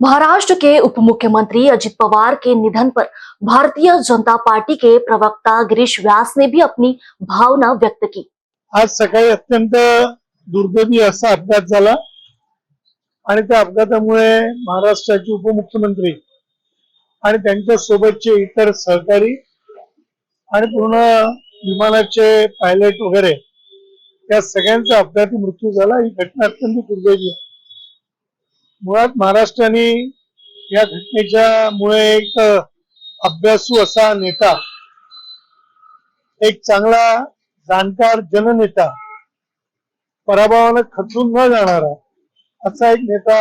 महाराष्ट्र के उप मुख्यमंत्री अजित पवार के निधन पर भारतीय जनता पार्टी के प्रवक्ता गिरीश व्यास ने भी अपनी भावना व्यक्त की। आज सकाळी अत्यंत दुर्दैवी असा अपघात झाला आणि त्या अपघातामुळे महाराष्ट्राचे उपमुख्यमंत्री आणि त्यांच्या सोबतचे इतर सहकारी आणि पूर्ण विमानाचे पायलट वगैरे या सगळ्यांचा अपघाती मृत्यू झाला। ही घटना अत्यंत दुर्दैवी आहे। मुळात महाराष्ट्राने या घटनेच्या मुळे एक अभ्यासू असा नेता, एक चांगला जाणकार जननेता, पराभवाने खचून न जाणारा असा एक नेता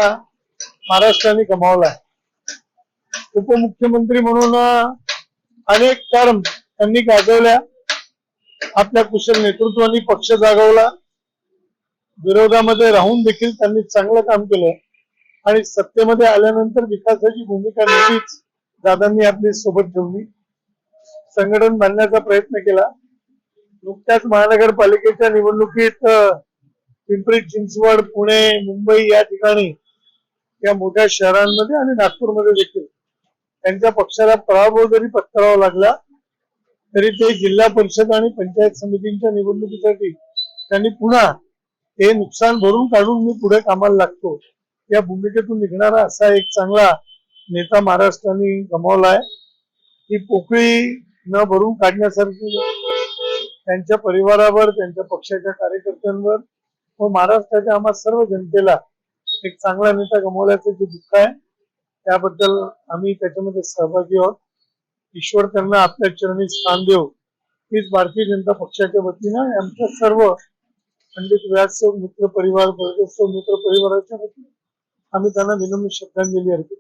महाराष्ट्राने गमावला आहे। उपमुख्यमंत्री म्हणून अनेक टर्म त्यांनी गाजवल्या। आपल्या कुशल नेतृत्वाने पक्ष जागवला, विरोधामध्ये राहून देखील त्यांनी चांगलं काम केलं आणि सत्तेमध्ये आल्यानंतर विकासाची भूमिका नेहमीच दादांनी आपली सोबत ठेवली, संघटन बांधण्याचा प्रयत्न केला। नुकत्याच महानगरपालिकेच्या निवडणुकीत पिंपरी चिंचवड, पुणे, मुंबई या ठिकाणी या मोठ्या शहरांमध्ये आणि नागपूरमध्ये देखील त्यांच्या पक्षाला पराभव जरी पत्करावा लागला तरी ते जिल्हा परिषद आणि पंचायत समितींच्या निवडणुकीसाठी त्यांनी पुन्हा हे नुकसान भरून काढून मी पुढे कामाला लागतो या भूमिकेतून निघणारा असा एक चांगला नेता महाराष्ट्राने गमावला आहे। ही पोकळी न भरून काढण्यासारखी त्यांच्या परिवारावर, त्यांच्या पक्षाच्या कार्यकर्त्यांवर व महाराष्ट्राच्या आम्हा सर्व जनतेला एक चांगला नेता गमावल्याचे जे दुःख आहे त्याबद्दल आम्ही त्याच्यामध्ये सहभागी आहोत। ईश्वर त्यांना आपल्या चरणी स्थान देव हीच भारतीय जनता पक्षाच्या वतीनं आमच्या सर्व पंडित व्यास मित्र परिवार, बळदेव मित्र परिवाराच्या वतीने आम्ही त्यांना विनम्र श्रद्धांजली अर्पित